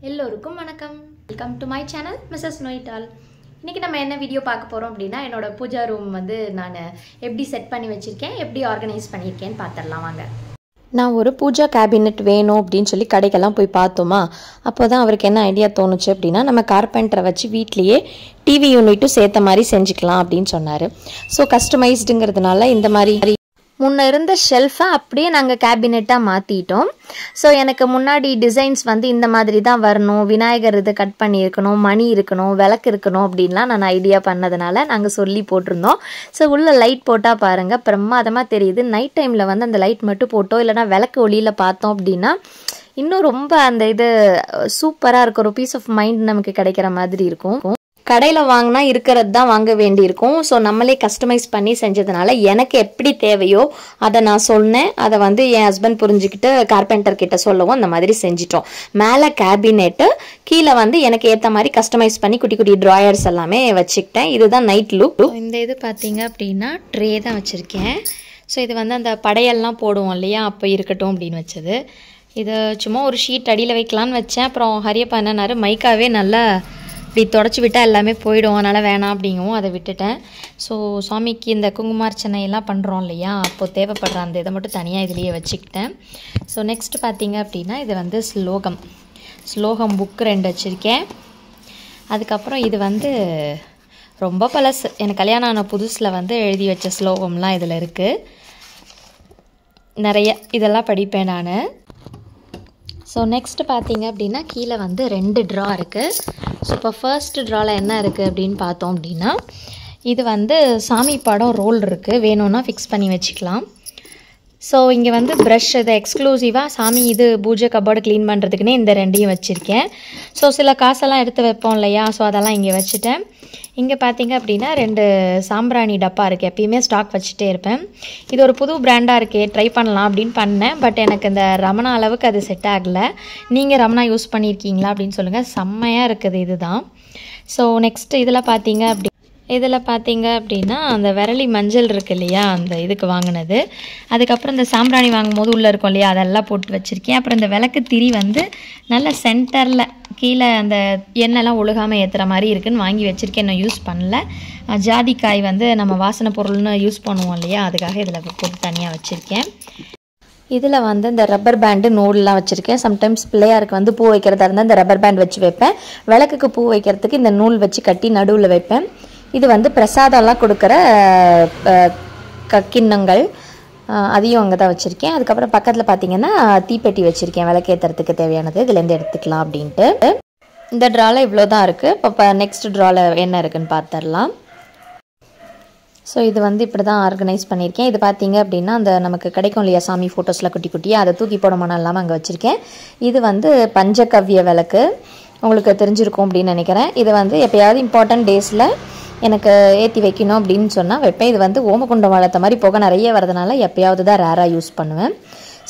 எல்லோருக்கும் வணக்கம். Welcome to my channel Mrs நோய்டால். இன்றைக்கி நம்ம என்ன வீடியோ பார்க்க போகிறோம் அப்படின்னா, என்னோட பூஜா ரூம் வந்து நான் எப்படி செட் பண்ணி வச்சுருக்கேன், எப்படி ஆர்கனைஸ் பண்ணியிருக்கேன்னு பார்த்துடலாம் வாங்க. நான் ஒரு பூஜா கேபினெட் வேணும் அப்படின்னு சொல்லி கடைக்கெல்லாம் போய் பார்த்தோமா, அப்போ தான் அவருக்கு என்ன ஐடியா தோணுச்சு அப்படின்னா, நம்ம கார்பெண்டரை வச்சு வீட்லேயே டிவி யூனிட்டும் சேர்த்த மாதிரி செஞ்சுக்கலாம் அப்படின்னு சொன்னார். ஸோ கஸ்டமைஸ்டுங்கிறதுனால இந்த மாதிரி முன்ன இருந்த ஷெல்ஃபை அப்படியே நாங்கள் கேபினெட்டாக மாற்றிட்டோம். ஸோ எனக்கு முன்னாடி டிசைன்ஸ் வந்து இந்த மாதிரி தான் வரணும், விநாயகர் இது கட் பண்ணியிருக்கணும், மணி இருக்கணும், விளக்கு இருக்கணும் அப்படின்லாம் நான் ஐடியா பண்ணதுனால நாங்கள் சொல்லி போட்டிருந்தோம். ஸோ உள்ள லைட் போட்டால் பாருங்கள் பிரமாதமாக தெரியுது. நைட் டைமில் வந்து அந்த லைட் மட்டும் போட்டோம், இல்லைனா விளக்கு ஒளியில் பார்த்தோம் அப்படின்னா இன்னும் ரொம்ப அந்த இது சூப்பராக இருக்கும். ஒரு பீஸ் ஆஃப் மைண்ட் நமக்கு கிடைக்கிற மாதிரி இருக்கும். கடையில் வாங்கினா இருக்கிறது தான் வாங்க வேண்டியிருக்கும். ஸோ நம்மளே கஸ்டமைஸ் பண்ணி செஞ்சதுனால எனக்கு எப்படி தேவையோ அதை நான் சொன்னேன். அதை வந்து என் ஹஸ்பண்ட் புரிஞ்சுக்கிட்டு கார்பெண்டர் கிட்ட சொல்லவும் அந்த மாதிரி செஞ்சிட்டோம். மேலே கேபினெட்டு, கீழே வந்து எனக்கு ஏற்ற மாதிரி கஸ்டமைஸ் பண்ணி குட்டி குட்டி ட்ராயர்ஸ் எல்லாமே வச்சுக்கிட்டேன். இதுதான் நைட் லுக். இந்த இது பார்த்தீங்க அப்படின்னா ட்ரே தான் வச்சுருக்கேன். ஸோ இது வந்து அந்த படையெல்லாம் போடுவோம் இல்லையா, அப்போ இருக்கட்டும் அப்படின்னு வச்சது. இது சும்மா ஒரு ஷீட் அடியில் வைக்கலான்னு வச்சேன். அப்புறம் ஹரியப்பா என்னன்னாரு, மைக்காவே நல்லா இப்படி தொடச்சி விட்டால் எல்லாமே போயிடும், அதனால் வேணாம் அப்படிங்கவும் அதை விட்டுட்டேன். ஸோ சுவாமிக்கு இந்த குங்குமார்ச்சனை எல்லாம் பண்ணுறோம் இல்லையா, அப்போது தேவைப்படுற அந்த இதை மட்டும் தனியாக இதுலேயே வச்சுக்கிட்டேன். ஸோ நெக்ஸ்ட் பார்த்தீங்க அப்படின்னா இது வந்து ஸ்லோகம் புக் 2 வச்சுருக்கேன். அதுக்கப்புறம் இது வந்து ரொம்ப பழசு, எனக்கு கல்யாணம் ஆன புதுசில் வந்து எழுதி வச்ச ஸ்லோகம்லாம் இதில் இருக்குது. நிறைய இதெல்லாம் படிப்பேன் நான். ஸோ நெக்ஸ்ட்டு பார்த்தீங்க அப்படின்னா கீழே வந்து 2 ட்ரா இருக்குது. ஸோ இப்போ ஃபர்ஸ்ட் ட்ராவில் என்ன இருக்குது அப்படின்னு பார்த்தோம் அப்படின்னா, இது வந்து சாமி படம் ரோல் இருக்குது, வேணும்னா ஃபிக்ஸ் பண்ணி வச்சுக்கலாம். ஸோ இங்கே வந்து ப்ரஷ், இதை எக்ஸ்க்ளூசிவாக சாமி இது பூஜை கபோர்டு க்ளீன் பண்ணுறதுக்குன்னே இந்த 2ஐயும் வச்சுருக்கேன். ஸோ சில காசெல்லாம் எடுத்து வைப்போம் இல்லையா, ஸோ அதெல்லாம் இங்கே வச்சுட்டேன். இங்கே பார்த்தீங்க அப்படின்னா 2 சாம்பிராணி டப்பா இருக்குது, எப்பயுமே ஸ்டாக் வச்சுட்டே இருப்பேன். இது ஒரு புது பிராண்டாக இருக்கே, ட்ரை பண்ணலாம் அப்படின்னு பண்ணேன். பட் எனக்கு இந்த ரமணா அளவுக்கு அது செட் ஆகலை. நீங்கள் ரமணா யூஸ் பண்ணியிருக்கீங்களா அப்படின்னு சொல்லுங்கள், செம்மையாக இருக்குது இதுதான். ஸோ நெக்ஸ்ட்டு இதில் பார்த்தீங்க அப்படின்னா அந்த விரலி மஞ்சள் இருக்குது இல்லையா, அந்த இதுக்கு வாங்கினது. அதுக்கப்புறம் இந்த சாம்பிராணி வாங்கும்போது உள்ளே இருக்கும் இல்லையா, அதெல்லாம் போட்டு வச்சுருக்கேன். அப்புறம் இந்த விளக்கு திரி வந்து நல்ல சென்டரில் கீழே அந்த எண்ணெய்லாம் ஒழுகாமல் ஏற்றுற மாதிரி இருக்குதுன்னு வாங்கி வச்சுருக்கேன், இன்னும் யூஸ் பண்ணல. ஜாதிக்காய் வந்து நம்ம வாசனை பொருள்னு யூஸ் பண்ணுவோம் இல்லையா, அதுக்காக இதில் போட்டு தனியாக வச்சுருக்கேன். இதில் வந்து இந்த ரப்பர் பேண்டு நூல்லாம் வச்சுருக்கேன். சம்டைம்ஸ் பிள்ளையாருக்கு வந்து பூ வைக்கிறதா இருந்தால் இந்த ரப்பர் பேண்ட் வச்சு வைப்பேன். விளக்குக்கு பூ வைக்கிறதுக்கு இந்த நூல் வச்சு கட்டி நடுவில் வைப்பேன். இது வந்து பிரசாதம்லாம் கொடுக்குற கிண்ணங்கள், அதையும் அங்கே தான் வச்சுருக்கேன். அதுக்கப்புறம் பக்கத்தில் பார்த்தீங்கன்னா தீப்பெட்டி வச்சுருக்கேன், விளக்கேற்றுறதுக்கு தேவையானது இதுலேருந்து எடுத்துக்கலாம் அப்படின்ட்டு. இந்த ட்ராவில் இவ்வளோ தான் இருக்குது. இப்போ நெக்ஸ்ட் ட்ராவில் என்ன இருக்குதுன்னு பார்த்துடலாம். ஸோ இது வந்து இப்படி தான் ஆர்கனைஸ் பண்ணியிருக்கேன். இது பார்த்தீங்க அப்படின்னா அந்த நமக்கு கிடைக்கும் இல்லையா சாமி ஃபோட்டோஸில் குட்டி குட்டியாக, அதை தூக்கி போட மனம் இல்லாமல் அங்கே வச்சுருக்கேன். இது வந்து பஞ்சகவ்ய விளக்கு, உங்களுக்கு தெரிஞ்சிருக்கும் அப்படின்னு நினைக்கிறேன். இது வந்து எப்போயாவது இம்பார்ட்டன்ட் டேஸில் எனக்கு ஏற்றி வைக்கணும் அப்படின்னு சொன்னால் வைப்பேன். இது வந்து ஓமகுண்டம் வளர்த்த மாதிரி புகை நிறைய வரதுனால எப்போயாவது தான் ரேராக யூஸ் பண்ணுவேன்.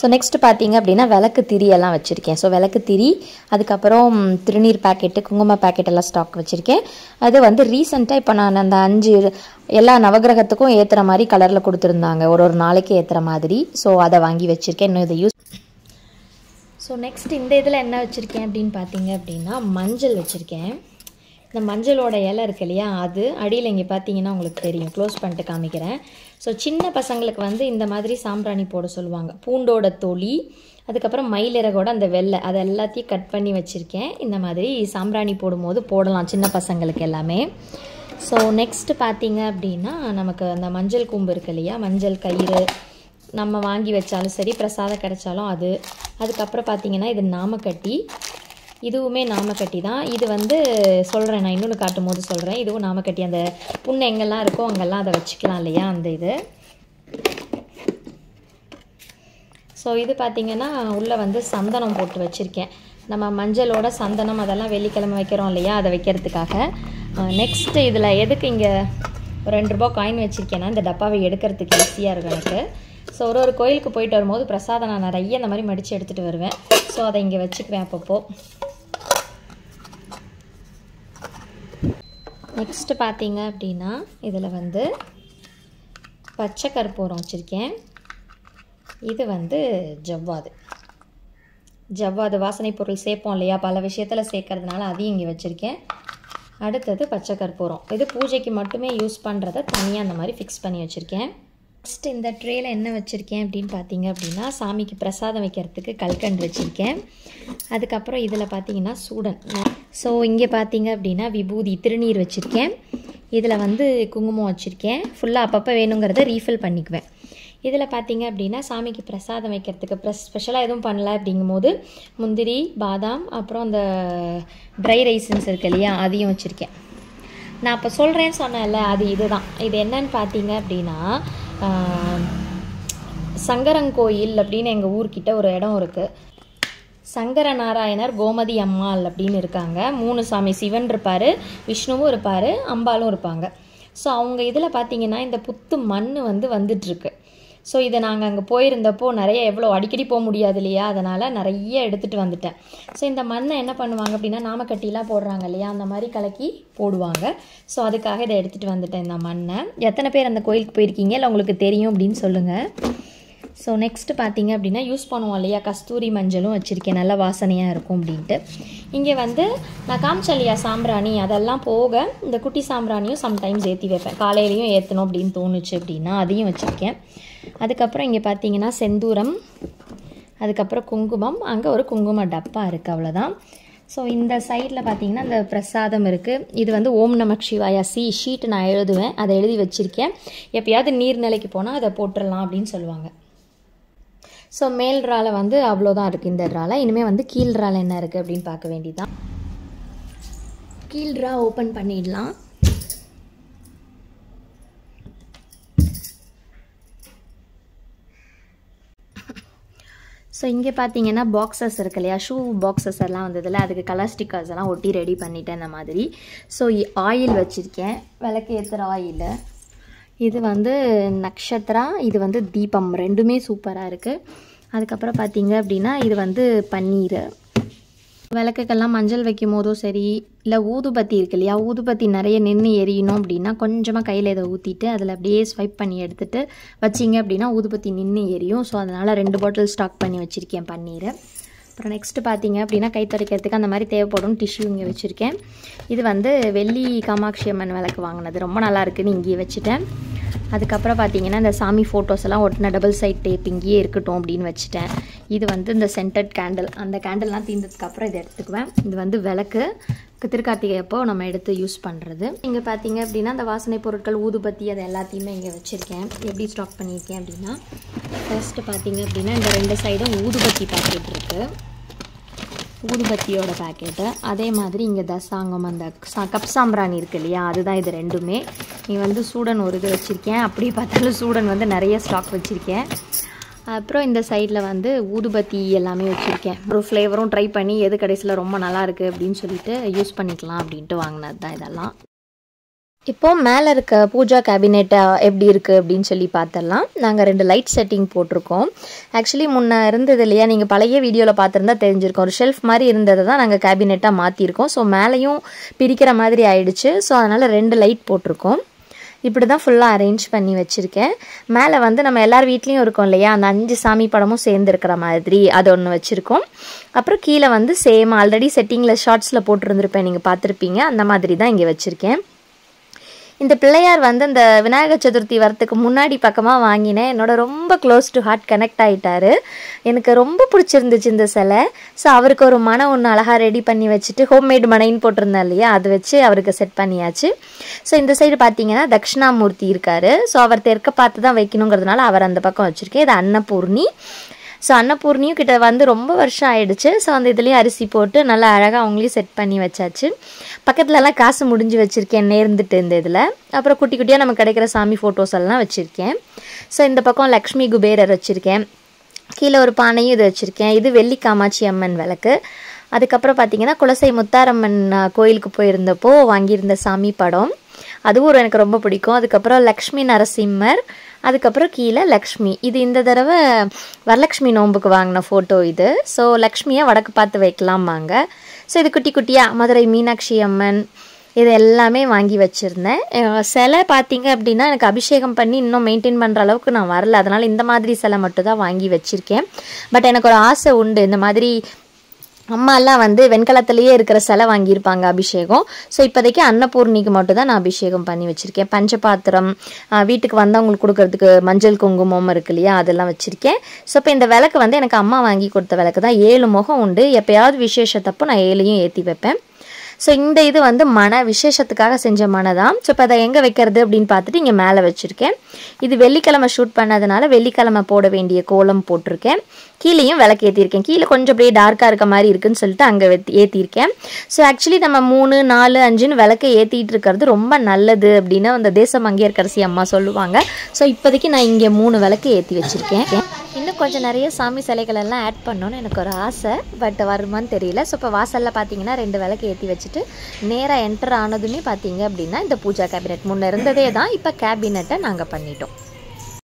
ஸோ நெக்ஸ்ட் பார்த்தீங்க அப்படின்னா விளக்கு திரியெல்லாம் வச்சுருக்கேன். ஸோ விளக்கு திரி, அதுக்கப்புறம் திருநீர் பேக்கெட்டு, குங்கும பேக்கெட் எல்லாம் ஸ்டாக் வச்சுருக்கேன். அது வந்து ரீசெண்டாக இப்போ நான் அந்த 5 எல்லா நவகிரகத்துக்கும் ஏற்றுற மாதிரி கலரில் கொடுத்துருந்தாங்க, ஒரு நாளைக்கு ஏற்றுற மாதிரி. ஸோ அதை வாங்கி வச்சுருக்கேன், இன்னும் இதை யூஸ். ஸோ நெக்ஸ்ட் இந்த இதில் என்ன வச்சுருக்கேன் அப்படின்னு பார்த்தீங்க அப்படின்னா மஞ்சள் வச்சுருக்கேன். இந்த மஞ்சளோட இலை இருக்கு இல்லையா, அது அடியில் இங்கே பார்த்தீங்கன்னா உங்களுக்கு தெரியும், க்ளோஸ் பண்ணிட்டு காமிக்கிறேன். ஸோ சின்ன பசங்களுக்கு வந்து இந்த மாதிரி சாம்பிராணி போட சொல்லுவாங்க. பூண்டோட தொலி, அதுக்கப்புறம் மயிலிறகோட அந்த வெள்ளை, அதை எல்லாத்தையும் கட் பண்ணி வச்சுருக்கேன். இந்த மாதிரி சாம்பிராணி போடும்போது போடலாம் சின்ன பசங்களுக்கு எல்லாமே. ஸோ நெக்ஸ்ட்டு பார்த்தீங்க அப்படின்னா நமக்கு அந்த மஞ்சள் கூம்பு இருக்கு இல்லையா, மஞ்சள் கயிறு நம்ம வாங்கி வச்சாலும் சரி, பிரசாதம் கிடைச்சாலும் அது. அதுக்கப்புறம் பார்த்தீங்கன்னா இது நாமக்கட்டி, இதுவுமே நாமக்கட்டி தான். இது வந்து சொல்கிறேன், நான் இன்னொன்று காட்டும் போது சொல்கிறேன். இதுவும் நாமக்கட்டி, அந்த புண்ணு எங்கெல்லாம் இருக்கோ அங்கெல்லாம் அதை வச்சுக்கலாம் இல்லையா, அந்த இது. ஸோ இது பார்த்திங்கன்னா உள்ளே வந்து சந்தனம் போட்டு வச்சுருக்கேன். நம்ம மஞ்சளோட சந்தனம் அதெல்லாம் வெள்ளிக்கிழமை வைக்கிறோம் இல்லையா, அதை வைக்கிறதுக்காக. நெக்ஸ்ட்டு இதில் எதுக்கு இங்கே ஒரு 2 ரூபா காயின் வச்சுருக்கேன்னா, இந்த டப்பாவை எடுக்கிறதுக்கு ஈஸியாக இருக்கும் எனக்கு. ஸோ ஒரு கோயிலுக்கு போயிட்டு வரும்போது பிரசாதம் நான் நிறைய இந்த மாதிரி மடித்து எடுத்துகிட்டு வருவேன். ஸோ அதை இங்கே வச்சுக்குவேன் அப்பப்போ. நெக்ஸ்ட்டு பார்த்தீங்க அப்படின்னா இதில் வந்து பச்சை கற்பூரம் வச்சுருக்கேன். இது வந்து ஜவ்வாது, ஜவ்வாது வாசனை பொருள் சேர்ப்போம் இல்லையா, பல விஷயத்தில் சேர்க்கறதுனால அதையும் இங்கே வச்சுருக்கேன். அடுத்தது பச்சை கற்பூரம், இது பூஜைக்கு மட்டுமே யூஸ் பண்ணுறத தனியாக அந்த மாதிரி ஃபிக்ஸ் பண்ணி வச்சுருக்கேன். நெக்ஸ்ட் இந்த ட்ரேயில் என்ன வச்சுருக்கேன் அப்படின்னு பார்த்தீங்க அப்படின்னா, சாமிக்கு பிரசாதம் வைக்கிறதுக்கு கல்கண்டு வச்சுருக்கேன். அதுக்கப்புறம் இதில் பார்த்தீங்கன்னா சூடன். ஸோ இங்கே பார்த்தீங்க அப்படின்னா விபூதி திருநீர் வச்சுருக்கேன். இதில் வந்து குங்குமம் வச்சுருக்கேன். ஃபுல்லாக அப்பப்போ வேணுங்கிறத ரீஃபில் பண்ணிக்குவேன். இதில் பார்த்தீங்க அப்படின்னா சாமிக்கு பிரசாதம் வைக்கிறதுக்கு ஸ்பெஷலாக எதுவும் பண்ணல அப்படிங்கும்போது முந்திரி, பாதாம், அப்புறம் அந்த ட்ரை ரைசன்ஸ் இருக்கு இல்லையா, அதையும் வச்சுருக்கேன். நான் இப்போ சொல்கிறேன்னு சொன்னேன்ல, அது இதுதான். இது என்னன்னு பார்த்தீங்க அப்படின்னா, சங்கரங்கோயில் அப்படின்னு எங்கள் ஊர்கிட்ட ஒரு இடம் இருக்குது. சங்கர நாராயணர், கோமதி அம்மாள் அப்படின்னு இருக்காங்க. 3 சாமி, சிவன் இருப்பார், விஷ்ணுவும் இருப்பார், அம்பாலும் இருப்பாங்க. ஸோ அவங்க இதில் பார்த்தீங்கன்னா இந்த புத்து மண் வந்துட்டுருக்கு. ஸோ இதை நாங்கள் அங்கே போயிருந்தப்போ நிறைய எவ்வளோ அடிக்கடி போக முடியாது இல்லையா, அதனால் நிறைய எடுத்துகிட்டு வந்துட்டேன். ஸோ இந்த மண்ணை என்ன பண்ணுவாங்க அப்படின்னா, நாமக்கட்டிலாம் போடுறாங்க இல்லையா, அந்த மாதிரி கலக்கி போடுவாங்க. ஸோ அதுக்காக இதை எடுத்துகிட்டு வந்துட்டேன் இந்த மண்ணை. எத்தனை பேர் அந்த கோயிலுக்கு போயிருக்கீங்க, இல்லை உங்களுக்கு தெரியும் அப்படின்னு சொல்லுங்கள். ஸோ நெக்ஸ்ட்டு பார்த்தீங்க அப்படின்னா யூஸ் பண்ணுவோம் இல்லையா, கஸ்தூரி மஞ்சளும் வச்சுருக்கேன், நல்ல வாசனையாக இருக்கும் அப்படின்ட்டு. இங்கே நான் காமிச்சேன் இல்லையா சாம்பிராணி, அதெல்லாம் போக இந்த குட்டி சாம்பிராணியும் சம்டைம்ஸ் ஏற்றி வைப்பேன். காலையிலையும் ஏற்றணும் அப்படின்னு தோணுச்சு அப்படின்னா அதையும் வச்சுருக்கேன். அதுக்கப்புறம் இங்கே பார்த்தீங்கன்னா செந்தூரம், அதுக்கப்புறம் குங்குமம், அங்கே ஒரு குங்கும டப்பா இருக்குது, அவ்வளோதான். ஸோ இந்த சைடில் பார்த்தீங்கன்னா இந்த பிரசாதம் இருக்குது. இது ஓம் நமக் சிவாயா ஷீட் நான் எழுதுவேன், அதை எழுதி வச்சுருக்கேன். எப்பயாவது நீர்நிலைக்கு போனால் அதை போட்டுடலாம் அப்படின்னு சொல்லுவாங்க. ஸோ மேல் ட்ரால அவ்வளோதான் இருக்குது இந்த ட்ரால. இனிமேல் கீழ் ட்ரால என்ன இருக்குது அப்படின்னு பார்க்க வேண்டியதான். கீழ் ட்ரா ஓப்பன் பண்ணிடலாம். ஸோ இங்கே பார்த்தீங்கன்னா பாக்ஸஸ் இருக்கு இல்லையா, ஷூ பாக்ஸஸ் எல்லாம் வந்ததில்ல, அதுக்கு கலர் ஸ்டிக்கர்ஸ் எல்லாம் ஒட்டி ரெடி பண்ணிட்டேன் இந்த மாதிரி. ஸோ ஆயில் வச்சுருக்கேன், விளக்கு ஏற்றுற ஆயில். இது நக்ஷத்ரா, இது தீபம், ரெண்டுமே சூப்பராக இருக்குது. அதுக்கப்புறம் பார்த்தீங்க அப்படின்னா இது பன்னீர். விளக்குக்கெல்லாம் மஞ்சள் வைக்கும் போதும் சரி, இல்லை ஊதுபத்தி இருக்கு இல்லையா, ஊதுபத்தி நிறைய நின்று எரியணும் அப்படின்னா கொஞ்சமாக கையில் இதை ஊற்றிட்டு அதில் அப்படியே ஸ்வைப் பண்ணி எடுத்துகிட்டு வச்சிங்க அப்படின்னா ஊதுபத்தி நின்று எரியும். ஸோ அதனால் 2 பாட்டில் ஸ்டாக் பண்ணி வச்சுருக்கேன் பன்னீர். அப்புறம் நெக்ஸ்ட்டு பார்த்தீங்க அப்படின்னா கை துடைக்கிறதுக்கு அந்த மாதிரி தேவைப்படும் டிஷ்யூ இங்கே வச்சுருக்கேன். இது வெள்ளி காமாட்சி அம்மன் விளக்கு வாங்கினது, ரொம்ப நல்லா இருக்குன்னு இங்கேயே வச்சுட்டேன். அதுக்கப்புறம் பார்த்தீங்கன்னா இந்த சாமி ஃபோட்டோஸ் எல்லாம் ஒட்டின டபுள் சைட் டேப் இங்கேயே இருக்கட்டும் அப்படின்னு வச்சுட்டேன். இது இந்த சென்டட் கேண்டில், அந்த கேண்டில்லாம் தீர்ந்ததுக்கப்புறம் இதை எடுத்துக்குவேன். இது விளக்கு திருக்கார்த்திகை அப்போ நம்ம எடுத்து யூஸ் பண்ணுறது. இங்கே பார்த்தீங்க அப்படின்னா அந்த வாசனை பொருட்கள், ஊதுபத்தி, அது எல்லாத்தையுமே இங்கே வச்சுருக்கேன். எப்படி ஸ்டாக் பண்ணியிருக்கேன் அப்படின்னா, ஃபர்ஸ்ட்டு பார்த்தீங்க அப்படின்னா இந்த 2 சைடும் ஊதுபத்தி பாக்கெட் இருக்குது, ஊதுபத்தியோட பேக்கெட்டு. அதே மாதிரி இங்கே தசாங்கம், அந்த கப் சாம்பிராணி இருக்குது இல்லையா, அதுதான் இது ரெண்டுமே. இங்கே சூடன் ஒரு இது வச்சுருக்கேன், அப்படியே பார்த்தாலும் சூடன் நிறைய ஸ்டாக் வச்சுருக்கேன். அப்புறம் இந்த சைடில் ஊதுபத்தி எல்லாமே வச்சுருக்கேன். ஒரு ஃப்ளேவரும் ட்ரை பண்ணி எது கடைசியில் ரொம்ப நல்லா இருக்குது அப்படின்னு சொல்லிட்டு யூஸ் பண்ணிக்கலாம் அப்படின்ட்டு வாங்கினது தான் இதெல்லாம். இப்போது மேலே இருக்க பூஜா கேபினெட் எப்படி இருக்குது அப்படின்னு சொல்லி பார்த்துடலாம். நாங்கள் 2 லைட் செட்டிங் போட்டிருக்கோம். ஆக்சுவலி முன்னே இருந்தது இல்லையா, நீங்கள் பழைய வீடியோவில் பார்த்துருந்தா தெரிஞ்சிருக்கோம், ஒரு ஷெல்ஃப் மாதிரி இருந்ததை தான் நாங்கள் கேபினெட்டாக மாற்றிருக்கோம். ஸோ மேலேயும் பிரிக்கிற மாதிரி ஆயிடுச்சு. ஸோ அதனால் 2 லைட் போட்டிருக்கோம். இப்படி தான் ஃபுல்லாக அரேஞ்ச் பண்ணி வச்சுருக்கேன். மேலே நம்ம எல்லார் வீட்லேயும் இருக்கோம் இல்லையா, அந்த 5 சாமி படமும் சேர்ந்து இருக்கிற மாதிரி அது ஒன்று வச்சுருக்கோம். அப்புறம் கீழே சேம் ஆல்ரெடி செட்டிங்கில் ஷார்ட்ஸில் போட்டிருந்துருப்பேன், நீங்கள் பார்த்துருப்பீங்க, அந்த மாதிரி தான் இங்கே வச்சுருக்கேன். இந்த பிள்ளையார் இந்த விநாயகர் சதுர்த்தி வரத்துக்கு முன்னாடி பக்கமாக வாங்கினேன். என்னோட ரொம்ப க்ளோஸ் டு ஹார்ட் கனெக்ட் ஆகிட்டாரு. எனக்கு ரொம்ப பிடிச்சிருந்துச்சு இந்த சிலை. ஸோ அவருக்கு ஒரு மனை ஒன்று அழகாக ரெடி பண்ணி வச்சுட்டு, ஹோம்மேட் மனைன்னு போட்டிருந்தேன் இல்லையா, அது வச்சு அவருக்கு செட் பண்ணியாச்சு. ஸோ இந்த சைடு பார்த்தீங்கன்னா தட்சிணாமூர்த்தி இருக்கார். ஸோ அவர் தெற்க பார்த்து தான் வைக்கணுங்கிறதுனால அவர் அந்த பக்கம் வச்சுருக்கேன். இது அன்னபூர்ணி. ஸோ அன்னபூர்ணியும் கிட்ட ரொம்ப வருஷம் ஆயிடுச்சு. ஸோ இதுலேயும் அரிசி போட்டு நல்லா அழகாக அவங்களையும் செட் பண்ணி வச்சாச்சு. பக்கத்துலலாம் காசு முடிஞ்சு வச்சுருக்கேன் நேர்ந்துட்டு இந்த இதில். அப்புறம் குட்டி குட்டியாக நமக்கு கிடைக்கிற சாமி ஃபோட்டோஸ் எல்லாம் வச்சுருக்கேன். ஸோ இந்த பக்கம் லக்ஷ்மி குபேரர் வச்சுருக்கேன். கீழே ஒரு பானையும் இது வச்சுருக்கேன். இது வெள்ளி காமாட்சி அம்மன் விளக்கு. அதுக்கப்புறம் பார்த்தீங்கன்னா குலசை முத்தாரம்மன் கோயிலுக்கு போயிருந்தப்போ வாங்கியிருந்த சாமி படம், அதுவும் எனக்கு ரொம்ப பிடிக்கும். அதுக்கப்புறம் லக்ஷ்மி நரசிம்மர், அதுக்கப்புறம் கீழே லக்ஷ்மி. இது இந்த தடவை வரலக்ஷ்மி நோம்புக்கு வாங்கின ஃபோட்டோ இது. ஸோ லக்ஷ்மியை வடக்கு பார்த்து வைக்கலாமாங்க. ஸோ இது குட்டி குட்டியாக மதுரை மீனாட்சி அம்மன், இது எல்லாமே வாங்கி வச்சுருந்தேன். சிலை பார்த்தீங்க அப்படின்னா எனக்கு அபிஷேகம் பண்ணி இன்னும் மெயின்டைன் பண்ணுற அளவுக்கு நான் வரல. அதனால் இந்த மாதிரி சிலை மட்டும் தான் வாங்கி வச்சுருக்கேன். பட் எனக்கு ஒரு ஆசை உண்டு, இந்த மாதிரி அம்மாலாம் வந்து வெண்கலத்திலேயே இருக்கிற சிலை வாங்கியிருப்பாங்க அபிஷேகம். ஸோ இப்போதைக்கு அன்னபூர்ணிக்கு மட்டும் தான் நான் அபிஷேகம் பண்ணி வச்சுருக்கேன். பஞ்சபாத்திரம், வீட்டுக்கு வந்தவங்களுக்கு கொடுக்கறதுக்கு மஞ்சள் குங்குமம் இருக்கு இல்லையா, அதெல்லாம் வச்சுருக்கேன். ஸோ இப்போ இந்த விளக்கு வந்து எனக்கு அம்மா வாங்கி கொடுத்த விளக்கு தான். 7 முகம் உண்டு. எப்போயாவது விசேஷத்தப்போ நான் 7ஐயும் ஏற்றி வைப்பேன். ஸோ இந்த இது வந்து விசேஷத்துக்காக செஞ்ச மனை தான். ஸோ இப்போ அதை எங்கே வைக்கிறது அப்படின்னு பார்த்துட்டு இங்கே மேலே வச்சுருக்கேன். இது வெள்ளிக்கிழமை ஷூட் பண்ணதுனால வெள்ளிக்கிழமை போட வேண்டிய கோலம் போட்டிருக்கேன். கீழேயும் விளக்கு ஏற்றிருக்கேன். கீழே கொஞ்சம் அப்படியே டார்க்காக இருக்க மாதிரி இருக்குன்னு சொல்லிட்டு அங்கே ஏற்றிருக்கேன். ஸோ ஆக்சுவலி நம்ம 3, 4, 5ன்னு விளக்கை ஏற்றிட்டு இருக்கிறது ரொம்ப நல்லது அப்படின்னு அந்த தேச மங்கையர்க்கரசி அம்மா சொல்லுவாங்க. ஸோ இப்போதைக்கு நான் இங்கே 3 விளக்கு ஏற்றி வச்சுருக்கேன். இன்னும் கொஞ்சம் நிறைய சாமி சிலைகள் எல்லாம் ஆட் பண்ணணும்னு எனக்கு ஒரு ஆசை, பட் வருமானு தெரியல. ஸோ இப்போ வாசலில் பார்த்தீங்கன்னா 2 விளக்கு ஏற்றி வச்சுட்டு நேராக என்டர் ஆனதுமே பார்த்தீங்க அப்படின்னா இந்த பூஜா கேபினெட் முன்னே இருந்ததே தான், இப்போ கேபினெட்டை நாங்கள் பண்ணிட்டோம்.